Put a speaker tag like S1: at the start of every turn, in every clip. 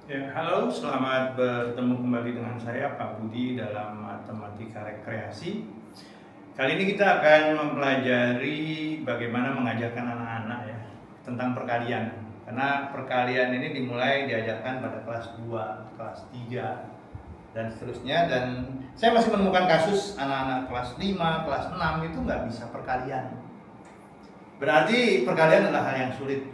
S1: Ya, halo, selamat bertemu kembali dengan saya Pak Budi dalam matematika rekreasi. Kali ini kita akan mempelajari bagaimana mengajarkan anak-anak ya tentang perkalian. Karena perkalian ini dimulai diajarkan pada kelas 2, kelas 3 dan seterusnya, dan saya masih menemukan kasus anak-anak kelas 5, kelas 6 itu nggak bisa perkalian. Berarti perkalian adalah hal yang sulit.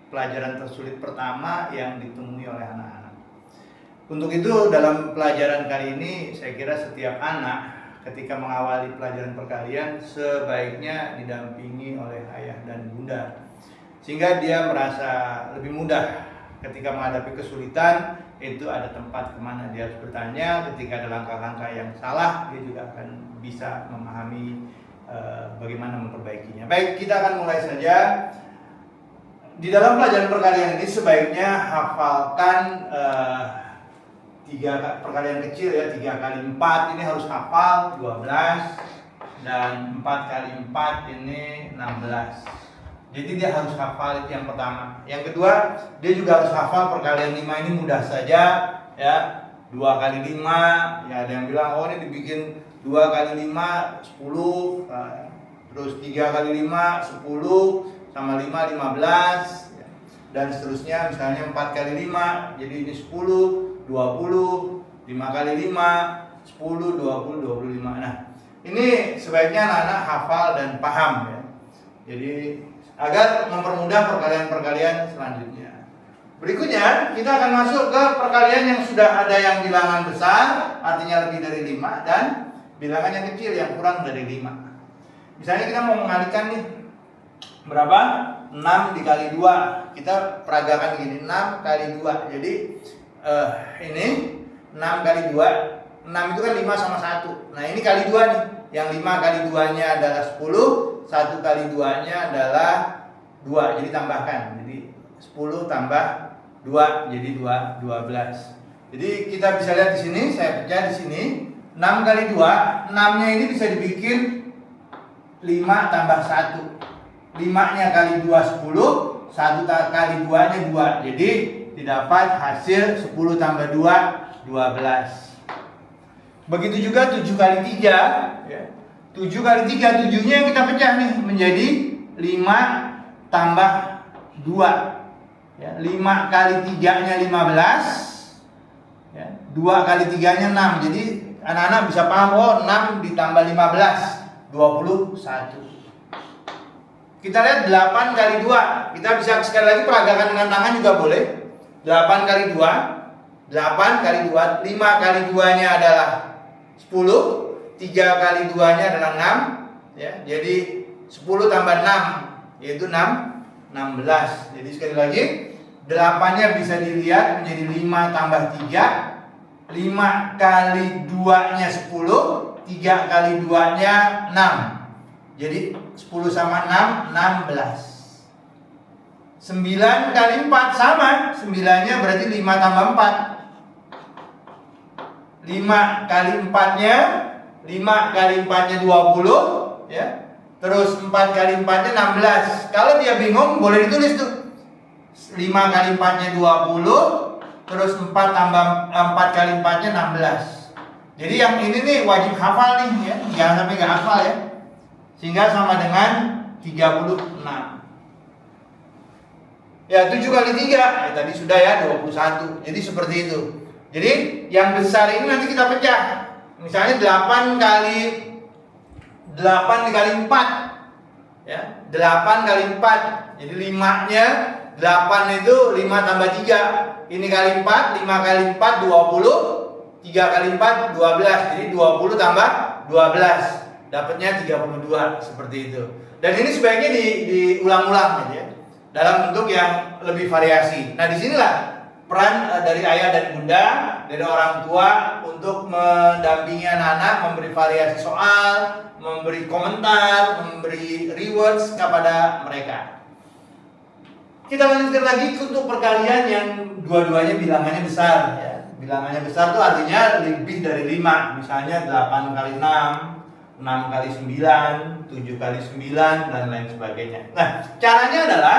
S1: Pelajaran tersulit pertama yang ditemui oleh anak-anak. Untuk itu dalam pelajaran kali ini saya kira setiap anak ketika mengawali pelajaran perkalian sebaiknya didampingi oleh ayah dan bunda, sehingga dia merasa lebih mudah ketika menghadapi kesulitan. Itu ada tempat kemana dia harus bertanya. Ketika ada langkah-langkah yang salah, dia juga akan bisa memahami bagaimana memperbaikinya. Baik, kita akan mulai saja. Di dalam pelajaran perkalian ini sebaiknya hafalkan 3 perkalian kecil ya, 3 kali 4 ini harus hafal 12, dan 4 kali 4 ini 16. Jadi dia harus hafal, itu yang pertama. Yang kedua, dia juga harus hafal perkalian 5 ini mudah saja ya. 2 kali 5, ya ada yang bilang oh ini dibikin 2 kali 5 10, terus 3 kali 5 10 sama 5 15 dan seterusnya. Misalnya 4 kali 5 jadi ini 10 20, 5 kali 5 10 20 25. Nah, ini sebaiknya anak-anak hafal dan paham ya. Jadi agar mempermudah perkalian-perkalian selanjutnya. Berikutnya kita akan masuk ke perkalian yang sudah ada yang bilangan besar, artinya lebih dari 5, dan bilangan yang kecil yang kurang dari 5. Misalnya kita mau mengalihkan nih, berapa? 6 dikali 2. Kita peragakan gini, 6 kali 2. Jadi ini 6 kali 2. 6 itu kan 5 sama 1. Nah ini kali 2 nih. Yang 5 kali 2 nya adalah 10. 1 kali 2 nya adalah 2. Jadi tambahkan. Jadi 10 tambah 2 jadi 12. Jadi kita bisa lihat di sini, saya pecah di sini. 6 kali 2, 6 nya ini bisa dibikin 5 tambah 1. 5-nya kali 2 10, 1 kali 2 nya 2. Jadi didapat hasil 10 tambah 2 12. Begitu juga 7 kali 3 ya. 7 kali 3, 7-nya yang kita pecah nih menjadi 5 tambah 2 ya. 5 kali 3-nya 15 ya. 2 kali 3-nya 6. Jadi anak-anak bisa paham, oh 6 ditambah 15 21. Kita lihat 8 kali 2. Kita bisa sekali lagi peragakan dengan tangan juga boleh. 8 kali 2, 8 kali 2, 5 kali 2 nya adalah 10, 3 kali 2 nya adalah 6 ya. Jadi 10 tambah 6 yaitu 16. Jadi sekali lagi 8 nya bisa dilihat menjadi 5 tambah 3. 5 kali 2 nya 10, 3 kali 2 nya 6. Jadi 10 sama 6, 16. 9 kali 4 sama. 9-nya berarti 5 tambah 4. 5 kali 4-nya, 5 kali 4-nya 20 ya. Terus 4 kali 4-nya 16. Kalau dia bingung boleh ditulis tuh. 5 kali 4-nya 20, terus 4 tambah 4 kali 4-nya 16. Jadi yang ini nih wajib hafal nih ya. Jangan sampai enggak hafal ya. Sehingga sama dengan 36. Ya 7 kali 3 tadi sudah ya 21. Jadi seperti itu. Jadi yang besar ini nanti kita pecah. Misalnya 8 kali 4 ya. 8 kali 4. Jadi 5-nya 8 itu 5 tambah 3. Ini kali 4, 5 kali 4 20. 3 kali 4 12. Jadi 20 tambah 12. Dapatnya 32 seperti itu. Dan ini sebaiknya diulang-ulang ya, dalam bentuk yang lebih variasi. Nah, disinilah peran dari ayah dan bunda, dari orang tua untuk mendampingi anak-anak, memberi variasi soal, memberi komentar, memberi rewards kepada mereka. Kita lanjutkan lagi untuk perkalian yang dua-duanya bilangannya besar ya. Bilangannya besar itu artinya lebih dari 5. Misalnya 8 kali 6, 6 kali 9, 7 kali 9, dan lain sebagainya. Nah, caranya adalah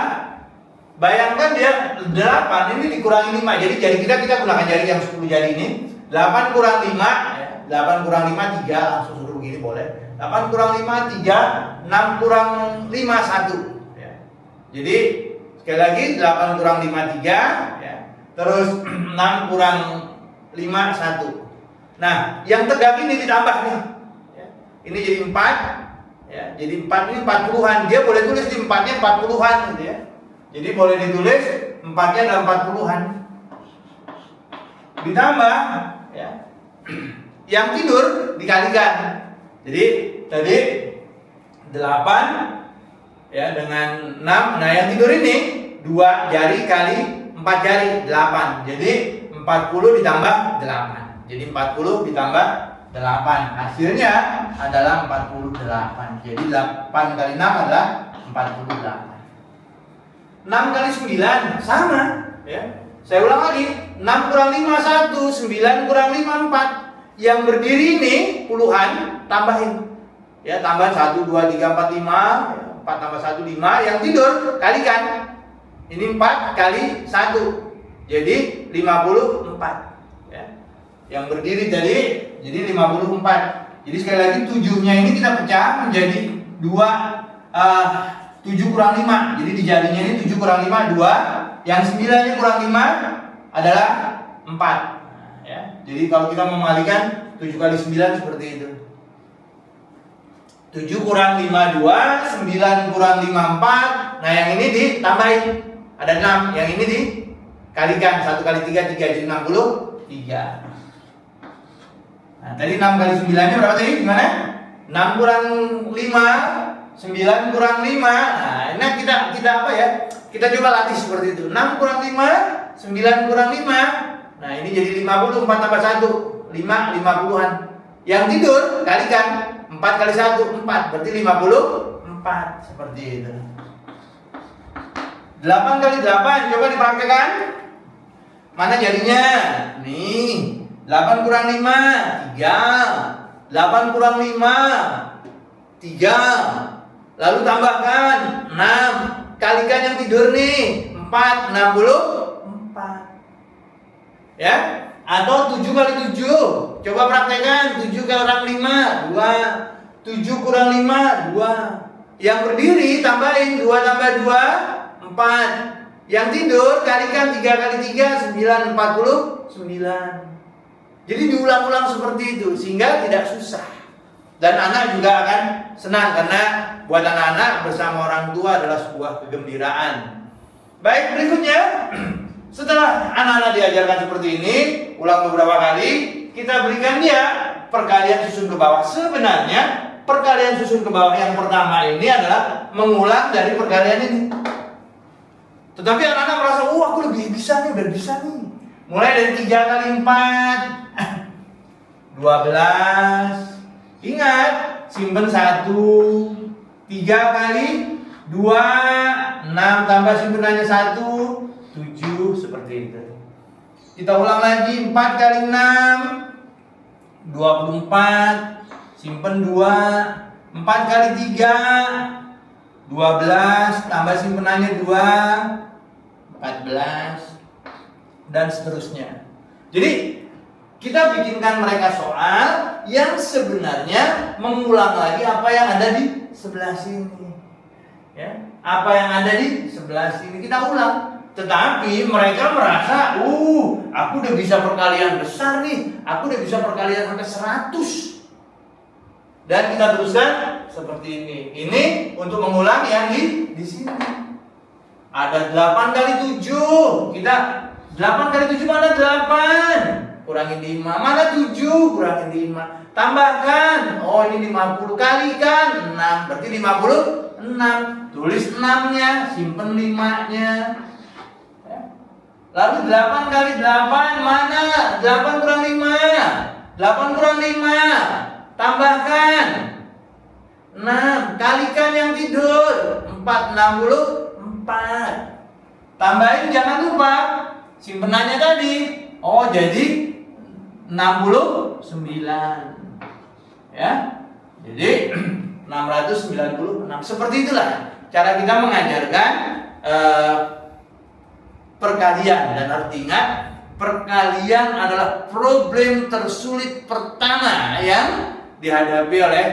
S1: Bayangkan dia 8 ini dikurangi 5. Jadi jari kita gunakan jari yang 10 jari ini. 8 kurang 5 ya. 8 kurang 5 3, langsung suruh begini boleh. 8 kurang 5 3, 6 kurang 5 1 ya. Jadi sekali lagi 8 kurang 5 3 ya. Terus 6 kurang 5 1. Nah, yang tegak ini ditambah nih. Ya. Ini jadi 4 ya. Jadi 4 ini 40-an. Dia boleh tulis di 4-nya 40-an gitu ya. Jadi boleh ditulis 4-nya dalam 40-an. Ditambah ya. Yang tidur dikalikan. Jadi tadi 8 ya dengan 6. Nah, yang tidur ini 2 jari kali 4 jari 8. Jadi 40 ditambah 8. Jadi 40 ditambah 8. Hasilnya adalah 48. Jadi 8 kali 6 adalah 48. 6 kali 9 sama ya. Saya ulang lagi. 6 kurang 5 1, 9 kurang 5 4. Yang berdiri ini puluhan tambahin. Ya, tambah 1 2 3 4 5, 4 tambah 1 5. Yang tidur kalikan. Ini 4 kali 1. Jadi 54 ya. Yang berdiri tadi jadi 54. Jadi sekali lagi 7-nya ini kita pecah menjadi 7 kurang 5. Jadi di jarinya ini 7 kurang 5 2. Yang 9-nya kurang 5 adalah 4. Ya. Jadi kalau kita memalikan 7 kali 9 seperti itu. 7 kurang 5 2, 9 kurang 5 4. Nah, yang ini ditambahin. Ada 6. Yang ini dikalikan 1 kali 3 3 jadi 63. Nah, tadi 6 kali 9-nya berapa tadi? Gimana? 6 kurang 5, 9 kurang 5. Nah, ini kita apa ya? Kita coba latih seperti itu. 6 kurang 5, 9 kurang 5. Nah, ini jadi 50, 4 tambah 1 5, 50-an. Yang tidur kalikan 4 kali 1 4, berarti 54. Seperti itu. 8 kali 8, coba dipraktekkan. Mana jadinya? Nih, 8 kurang 5 3, 8 kurang 5 3. Lalu tambahkan 6, kalikan yang tidur nih 4, 64 ya. Atau 7 kali 7, coba praktekkan. 7 kurang 5 2, 7 kurang 5 2. Yang berdiri tambahin 2 tambah 2 4. Yang tidur kalikan 3 kali 3 9, 49. Jadi diulang-ulang seperti itu sehingga tidak susah. Dan anak juga akan senang karena buat anak-anak bersama orang tua adalah sebuah kegembiraan. Baik, berikutnya setelah anak-anak diajarkan seperti ini, ulang beberapa kali, kita berikan dia perkalian susun ke bawah. Sebenarnya perkalian susun ke bawah yang pertama ini adalah mengulang dari perkalian ini. Tetapi anak-anak merasa, aku lebih bisa nih, udah bisa nih. Mulai dari 3 kali 4 12. Ingat, simpen 1. 3 kali 2 6 tambah simpenannya 1 7, seperti itu. Kita ulang lagi. 4 kali 6 24. Simpen 2. 4 kali 3 12 tambah simpenannya 2 14, dan seterusnya. Jadi kita bikinkan mereka soal yang sebenarnya mengulang lagi apa yang ada di sebelah sini. Ya, apa yang ada di sebelah sini kita ulang. Tetapi mereka merasa, aku udah bisa perkalian besar nih, aku udah bisa perkalian sampai 100. Dan kita teruskan seperti ini. Ini untuk mengulang yang di sini. Ada 8 kali 7. Kita 8 kali 7 mana 8? Kurangin 5. Mana 7? Kurangin 5. Tambahkan. Oh, ini 50 kalikan 6. Berarti 56. Tulis 6-nya, simpen 5-nya. Lalu 8 kali 8 mana? 8 kurang 5. 8 kurang 5. Tambahkan 6. Kalikan yang tidur 4, 64. Tambahin, jangan lupa simpenannya tadi. Oh, jadi 69. Ya. Jadi 696. Seperti itulah cara kita mengajarkan perkalian. Dan harus diingat, perkalian adalah problem tersulit pertama yang dihadapi oleh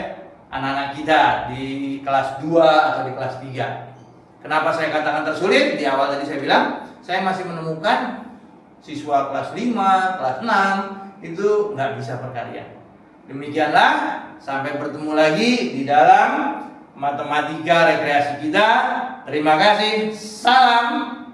S1: anak-anak kita di kelas 2 atau di kelas 3. Kenapa saya katakan tersulit? Di awal tadi saya bilang, saya masih menemukan siswa kelas 5, kelas 6 itu nggak bisa perkalian. Demikianlah, sampai bertemu lagi di dalam matematika rekreasi kita. Terima kasih, salam.